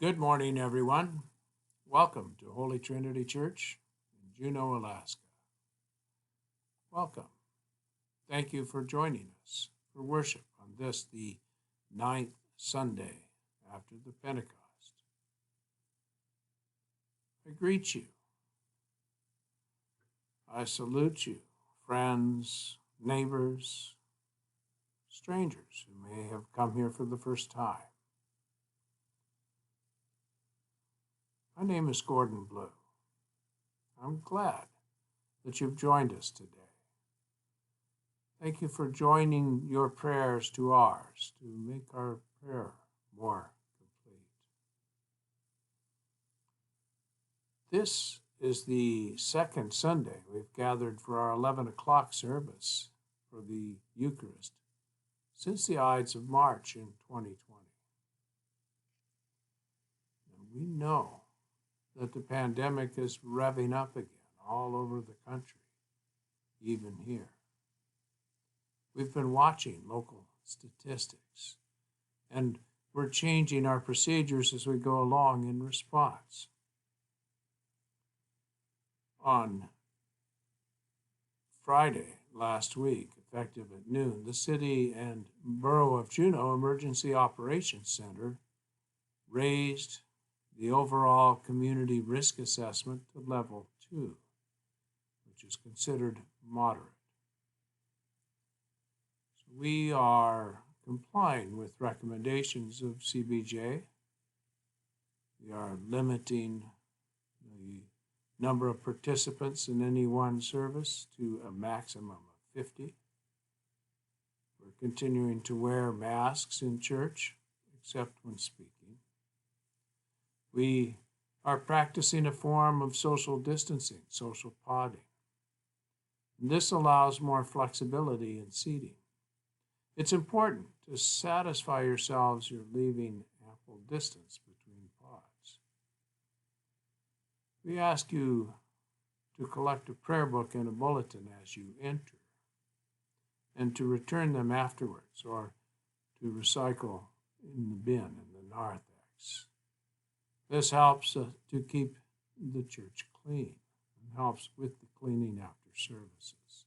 Good morning, everyone. Welcome to Holy Trinity Church in Juneau, Alaska. Welcome. Thank you for joining us for worship on this, the ninth Sunday after the Pentecost. I greet you. I salute you, friends, neighbors, strangers who may have come here for the first time. My name is Gordon Blue. I'm glad that you've joined us today. Thank you for joining your prayers to ours to make our prayer more complete. This is the second Sunday we've gathered for our 11 o'clock service for the Eucharist since the Ides of March in 2020. And we know that the pandemic is revving up again all over the country, even here. We've been watching local statistics, and we're changing our procedures as we go along in response. On Friday last week, effective at noon, the City and Borough of Juneau Emergency Operations Center raised the overall community risk assessment to level 2, which is considered moderate. So we are complying with recommendations of CBJ. We are limiting the number of participants in any one service to a maximum of 50. We're continuing to wear masks in church, except when speaking. We are practicing a form of social distancing, social podding. And this allows more flexibility in seating. It's important to satisfy yourselves you're leaving ample distance between pods. We ask you to collect a prayer book and a bulletin as you enter, and to return them afterwards, or to recycle in the bin in the narthex. This helps to keep the church clean and helps with the cleaning after services.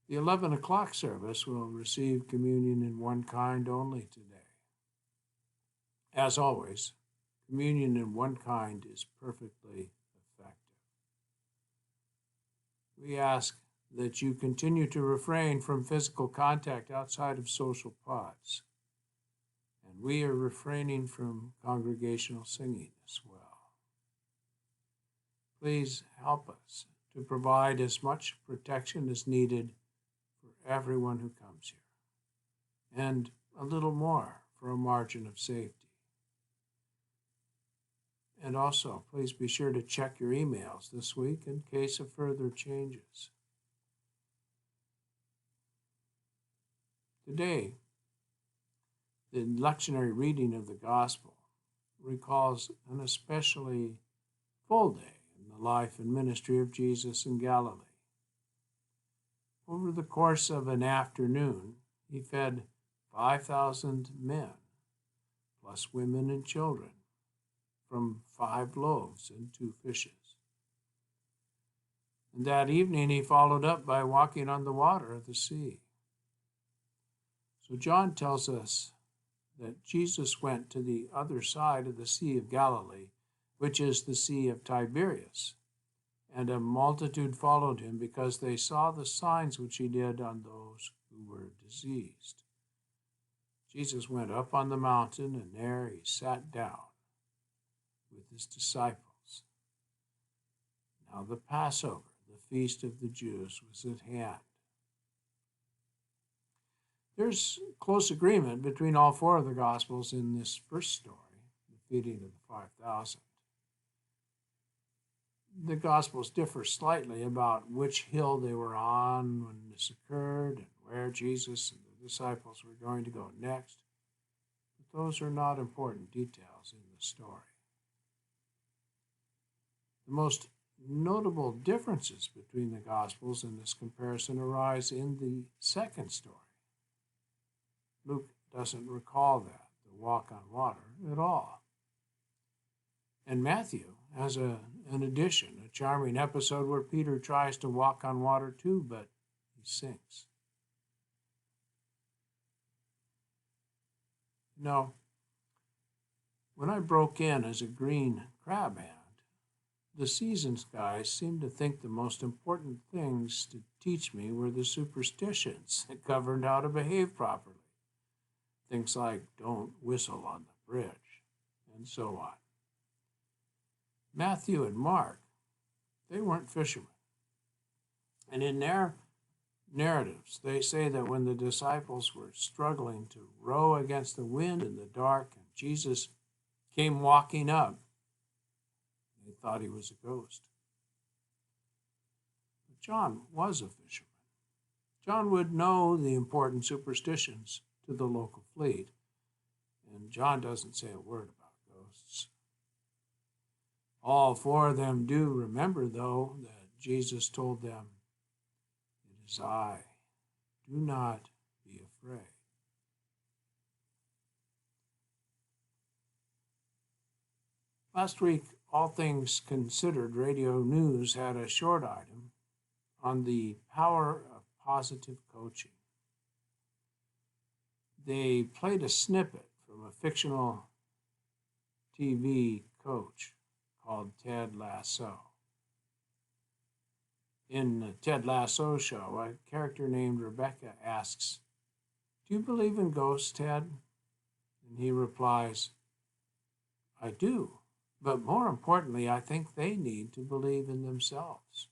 The 11 o'clock service will receive communion in one kind only today. As always, communion in one kind is perfectly effective. We ask that you continue to refrain from physical contact outside of social pods. And we are refraining from congregational singing as well. Please help us to provide as much protection as needed for everyone who comes here, and a little more for a margin of safety. And also, please be sure to check your emails this week in case of further changes. Today, the lectionary reading of the Gospel recalls an especially full day in the life and ministry of Jesus in Galilee. Over the course of an afternoon, he fed 5,000 men, plus women and children, from 5 loaves and 2 fishes. And that evening he followed up by walking on the water of the sea. So John tells us that Jesus went to the other side of the Sea of Galilee, which is the Sea of Tiberias, and a multitude followed him because they saw the signs which he did on those who were diseased. Jesus went up on the mountain, and there he sat down with his disciples. Now the Passover, the feast of the Jews, was at hand. There's close agreement between all 4 of the Gospels in this first story, the feeding of the 5,000. The Gospels differ slightly about which hill they were on when this occurred and where Jesus and the disciples were going to go next, but those are not important details in the story. The most notable differences between the Gospels in this comparison arise in the second story. Luke doesn't recall that, the walk on water, at all. And Matthew has an addition, a charming episode where Peter tries to walk on water too, but he sinks. You know, when I broke in as a green crab hand, the seasons guys seemed to think the most important things to teach me were the superstitions that governed how to behave properly. Things like don't whistle on the bridge, and so on. Matthew and Mark, they weren't fishermen. And in their narratives, they say that when the disciples were struggling to row against the wind in the dark and Jesus came walking up, they thought he was a ghost. But John was a fisherman. John would know the important superstitions to the local fleet, and John doesn't say a word about ghosts. All four of them do remember, though, that Jesus told them, "It is I. Do not be afraid." Last week, All Things Considered Radio News had a short item on the power of positive coaching. They played a snippet from a fictional TV coach called Ted Lasso. In the Ted Lasso show, a character named Rebecca asks, "Do you believe in ghosts, Ted?" And he replies, "I do. But more importantly, I think they need to believe in themselves."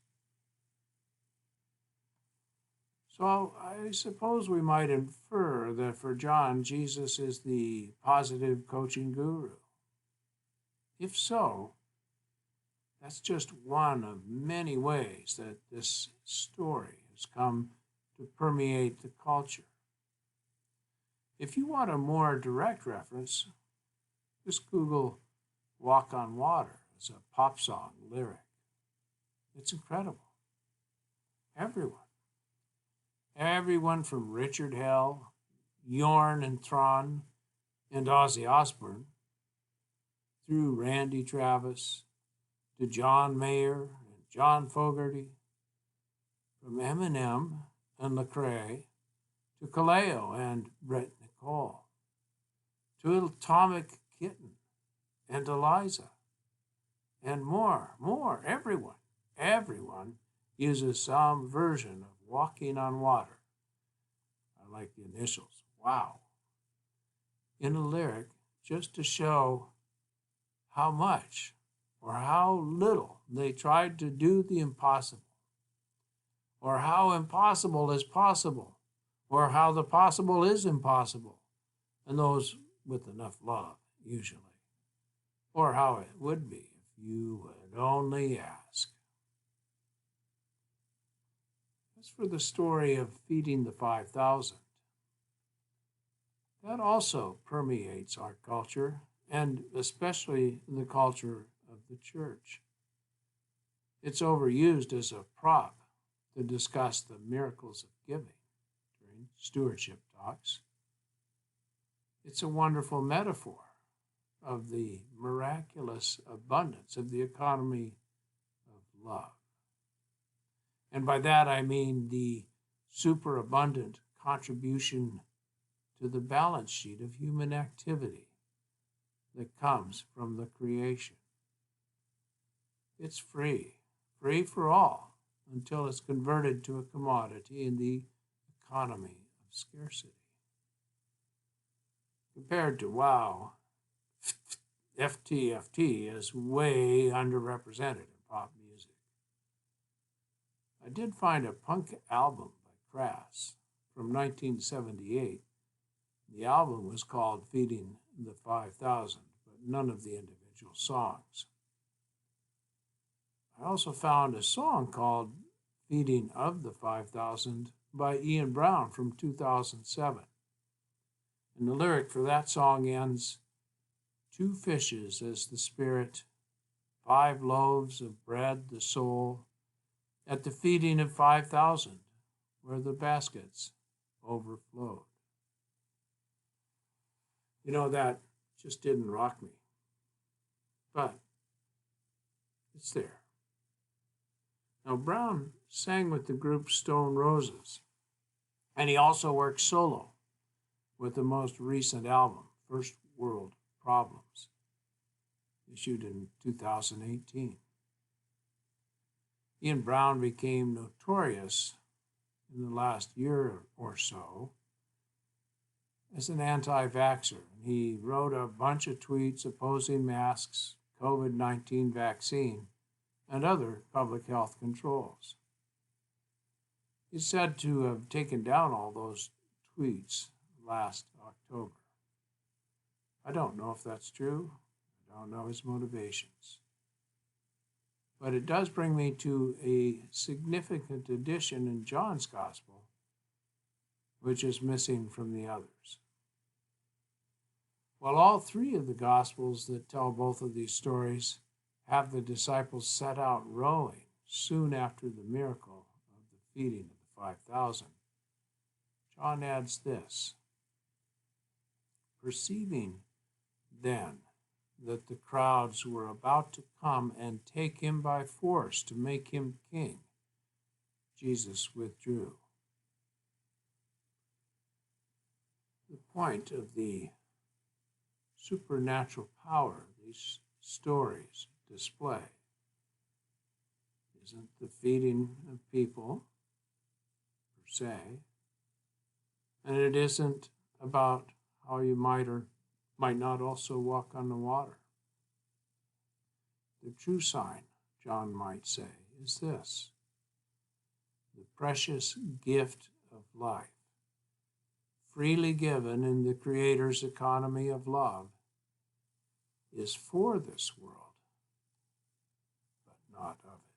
So I suppose we might infer that for John, Jesus is the positive coaching guru. If so, that's just one of many ways that this story has come to permeate the culture. If you want a more direct reference, just Google "Walk on Water" as a pop song lyric. It's incredible. Everyone from Richard Hell, Yorn and Thron, and Ozzy Osbourne, through Randy Travis, to John Mayer and John Fogerty, from Eminem and Lecrae, to Kaleo and Brett Nicole, to Atomic Kitten and Eliza, and more, everyone uses some version of "Walking on Water." I like the initials, WOW, in a lyric just to show how much or how little they tried to do the impossible, or how impossible is possible, or how the possible is impossible, and those with enough love, usually, or how it would be if you would only ask. As for the story of feeding the 5,000, that also permeates our culture, and especially the culture of the church. It's overused as a prop to discuss the miracles of giving during stewardship talks. It's a wonderful metaphor of the miraculous abundance of the economy of love. And by that I mean the superabundant contribution to the balance sheet of human activity that comes from the creation. It's free for all, until it's converted to a commodity in the economy of scarcity. Compared to WOW, FTFT is way underrepresented in pop music. I did find a punk album by Crass from 1978. The album was called "Feeding the 5,000," but none of the individual songs. I also found a song called "Feeding of the 5,000" by Ian Brown from 2007. And the lyric for that song ends, "2 fishes as the Spirit, 5 loaves of bread the soul, at the feeding of 5,000, where the baskets overflowed." You know, that just didn't rock me. But It's there. Now, Brown sang with the group Stone Roses, and he also worked solo with the most recent album, First World Problems, issued in 2018. Ian Brown became notorious in the last year or so as an anti-vaxxer. He wrote a bunch of tweets opposing masks, COVID-19 vaccine, and other public health controls. He's said to have taken down all those tweets last October. I don't know if that's true. I don't know his motivations. But it does bring me to a significant addition in John's Gospel, which is missing from the others. While all three of the Gospels that tell both of these stories have the disciples set out rowing soon after the miracle of the feeding of the 5,000, John adds this: perceiving then that the crowds were about to come and take him by force to make him king, Jesus withdrew. The point of the supernatural power these stories display isn't the feeding of people per se, and it isn't about how you might or might not also walk on the water. The true sign, John might say, is this: the precious gift of life, freely given in the Creator's economy of love, is for this world, but not of it.